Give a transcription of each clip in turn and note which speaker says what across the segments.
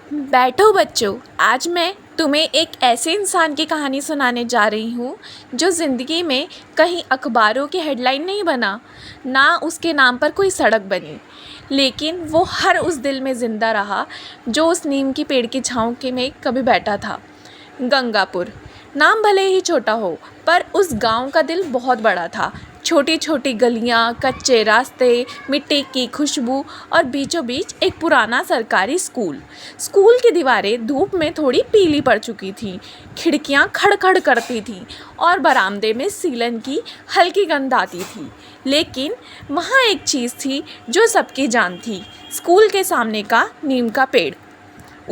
Speaker 1: बैठो बच्चों, आज मैं तुम्हें एक ऐसे इंसान की कहानी सुनाने जा रही हूँ जो ज़िंदगी में कहीं अखबारों की हेडलाइन नहीं बना, ना उसके नाम पर कोई सड़क बनी, लेकिन वो हर उस दिल में ज़िंदा रहा जो उस नीम की पेड़ की छाँव के में कभी बैठा था। गंगापुर नाम भले ही छोटा हो, पर उस गांव का दिल बहुत बड़ा था। छोटी छोटी गलियां, कच्चे रास्ते, मिट्टी की खुशबू और बीचों बीच एक पुराना सरकारी स्कूल। स्कूल की दीवारें धूप में थोड़ी पीली पड़ चुकी थीं, खिड़कियां खड़खड़ करती थीं और बरामदे में सीलन की हल्की गंध आती थी। लेकिन वहाँ एक चीज़ थी जो सबकी जान थी, स्कूल के सामने का नीम का पेड़।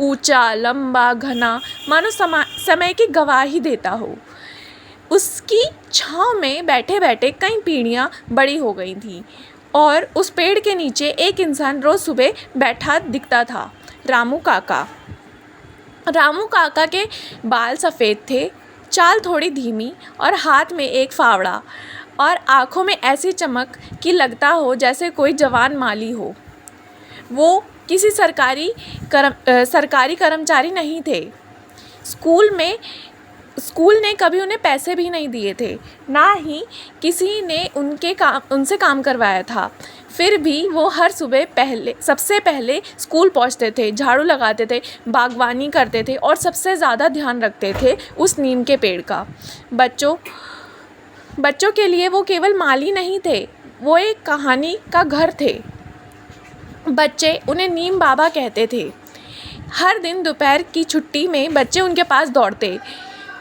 Speaker 1: ऊंचा, लंबा, घना, मानो समय की गवाही देता हो। उसकी छाँव में बैठे बैठे कई पीढ़ियाँ बड़ी हो गई थीं और उस पेड़ के नीचे एक इंसान रोज़ सुबह बैठा दिखता था, रामू काका। रामू काका के बाल सफ़ेद थे, चाल थोड़ी धीमी और हाथ में एक फावड़ा और आँखों में ऐसी चमक कि लगता हो जैसे कोई जवान माली हो। वो किसी सरकारी कर्मचारी नहीं थे। स्कूल ने कभी उन्हें पैसे भी नहीं दिए थे, ना ही किसी ने उनसे काम करवाया था। फिर भी वो हर सुबह सबसे पहले स्कूल पहुंचते थे, झाड़ू लगाते थे, बागवानी करते थे और सबसे ज़्यादा ध्यान रखते थे उस नीम के पेड़ का। बच्चों के लिए वो केवल माली नहीं थे, वो एक कहानी का घर थे। बच्चे उन्हें नीम बाबा कहते थे। हर दिन दोपहर की छुट्टी में बच्चे उनके पास दौड़ते।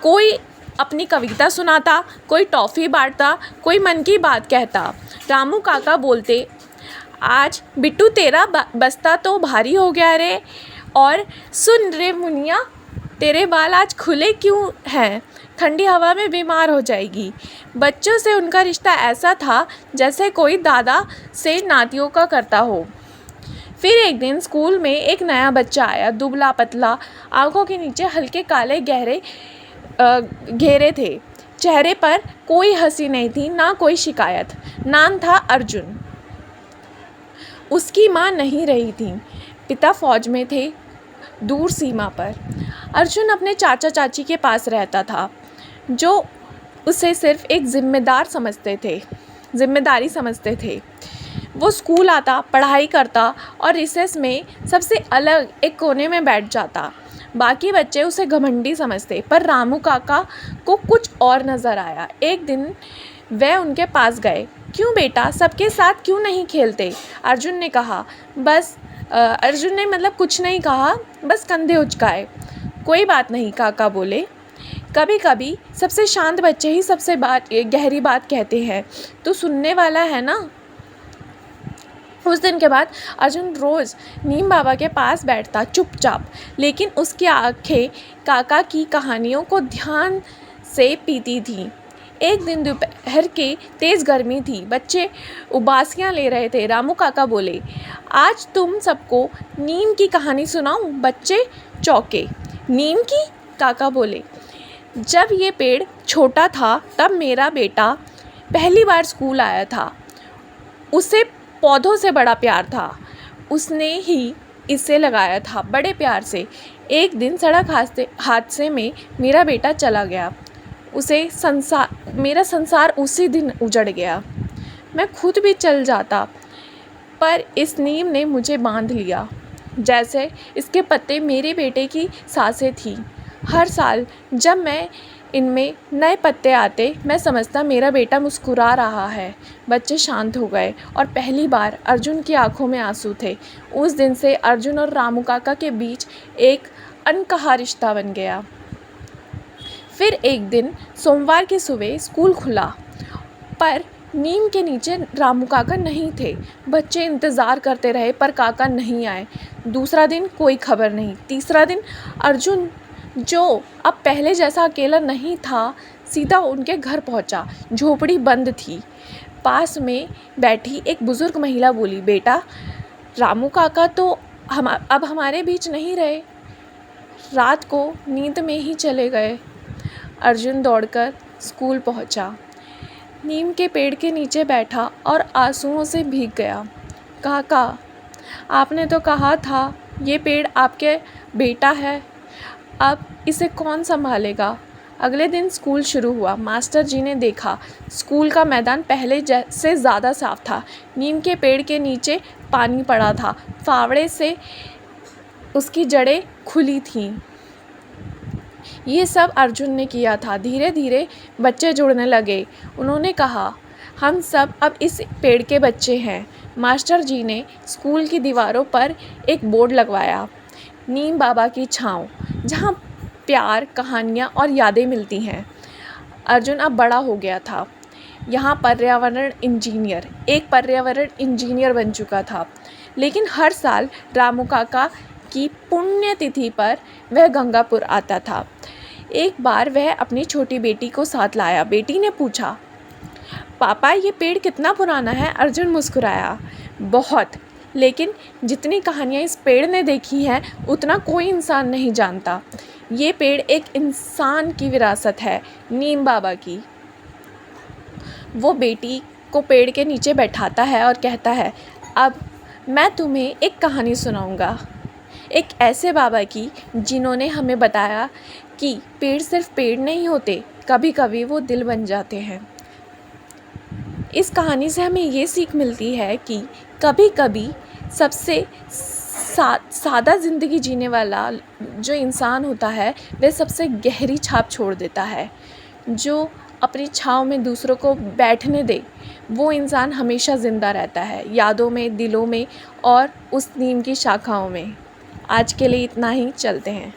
Speaker 1: कोई अपनी कविता सुनाता, कोई टॉफ़ी बांटता, कोई मन की बात कहता। रामू काका बोलते, आज बिट्टू तेरा बस्ता तो भारी हो गया रे, और सुन रे मुनिया, तेरे बाल आज खुले क्यों हैं? ठंडी हवा में बीमार हो जाएगी। बच्चों से उनका रिश्ता ऐसा था जैसे कोई दादा से नातियों का करता हो। फिर एक दिन स्कूल में एक नया बच्चा आया, दुबला पतला, आंखों के नीचे हल्के काले गहरे घेरे थे। चेहरे पर कोई हंसी नहीं थी, ना कोई शिकायत। नाम था अर्जुन। उसकी माँ नहीं रही थी, पिता फौज में थे, दूर सीमा पर। अर्जुन अपने चाचा चाची के पास रहता था, जो उसे सिर्फ एक जिम्मेदारी समझते थे। वो स्कूल आता, पढ़ाई करता और रिसेस में सबसे अलग एक कोने में बैठ जाता। बाकी बच्चे उसे घमंडी समझते, पर रामू काका को कुछ और नज़र आया। एक दिन वह उनके पास गए। क्यों बेटा, सबके साथ क्यों नहीं खेलते? अर्जुन ने कुछ नहीं कहा, बस कंधे उचकाए। कोई बात नहीं, काका बोले। कभी कभी सबसे शांत बच्चे ही सबसे गहरी बात कहते हैं। तो सुनने वाला है ना? उस दिन के बाद अर्जुन रोज़ नीम बाबा के पास बैठता, चुपचाप, लेकिन उसकी आंखें काका की कहानियों को ध्यान से पीती थीं। एक दिन दोपहर की तेज़ गर्मी थी, बच्चे उबासियाँ ले रहे थे। रामू काका बोले, आज तुम सबको नीम की कहानी सुनाऊं? बच्चे चौंके। नीम की? काका बोले, जब ये पेड़ छोटा था तब मेरा बेटा पहली बार स्कूल आया था। उसे पौधों से बड़ा प्यार था, उसने ही इसे लगाया था बड़े प्यार से। एक दिन सड़क हादसे में मेरा बेटा चला गया। मेरा संसार उसी दिन उजड़ गया। मैं खुद भी चल जाता, पर इस नीम ने मुझे बांध लिया, जैसे इसके पत्ते मेरे बेटे की सांसें थीं। हर साल जब इनमें नए पत्ते आते, मैं समझता मेरा बेटा मुस्कुरा रहा है। बच्चे शांत हो गए और पहली बार अर्जुन की आंखों में आंसू थे। उस दिन से अर्जुन और रामू काका के बीच एक अनकहा रिश्ता बन गया। फिर एक दिन सोमवार की सुबह स्कूल खुला, पर नीम के नीचे रामू काका नहीं थे। बच्चे इंतज़ार करते रहे, पर काका नहीं आए। दूसरा दिन कोई खबर नहीं। तीसरा दिन अर्जुन, जो अब पहले जैसा अकेला नहीं था, सीधा उनके घर पहुंचा। झोपड़ी बंद थी। पास में बैठी एक बुज़ुर्ग महिला बोली, बेटा, रामू काका तो अब हमारे बीच नहीं रहे, रात को नींद में ही चले गए। अर्जुन दौड़कर स्कूल पहुंचा, नीम के पेड़ के नीचे बैठा और आंसुओं से भीग गया। काका, आपने तो कहा था ये पेड़ आपके बेटा है, अब इसे कौन संभालेगा। अगले दिन स्कूल शुरू हुआ। मास्टर जी ने देखा स्कूल का मैदान पहले से ज़्यादा साफ था। नीम के पेड़ के नीचे पानी पड़ा था, फावड़े से उसकी जड़ें खुली थीं। ये सब अर्जुन ने किया था। धीरे धीरे बच्चे जुड़ने लगे। उन्होंने कहा, हम सब अब इस पेड़ के बच्चे हैं। मास्टर जी ने स्कूल की दीवारों पर एक बोर्ड लगवाया, नीम बाबा की छाँव, जहाँ प्यार, कहानियाँ और यादें मिलती हैं। अर्जुन अब बड़ा हो गया था। एक पर्यावरण इंजीनियर बन चुका था। लेकिन हर साल रामू काका की पुण्यतिथि पर वह गंगापुर आता था। एक बार वह अपनी छोटी बेटी को साथ लाया। बेटी ने पूछा, पापा ये पेड़ कितना पुराना है? अर्जुन मुस्कुराया, बहुत, लेकिन जितनी कहानियाँ इस पेड़ ने देखी हैं उतना कोई इंसान नहीं जानता। ये पेड़ एक इंसान की विरासत है, नीम बाबा की। वो बेटी को पेड़ के नीचे बैठाता है और कहता है, अब मैं तुम्हें एक कहानी सुनाऊंगा, एक ऐसे बाबा की जिन्होंने हमें बताया कि पेड़ सिर्फ पेड़ नहीं होते, कभी कभी वो दिल बन जाते हैं। इस कहानी से हमें ये सीख मिलती है कि कभी कभी सबसे सादा ज़िंदगी जीने वाला जो इंसान होता है वह सबसे गहरी छाप छोड़ देता है। जो अपनी छाँव में दूसरों को बैठने दे, वो इंसान हमेशा ज़िंदा रहता है, यादों में, दिलों में और उस नीम की शाखाओं में। आज के लिए इतना ही, चलते हैं।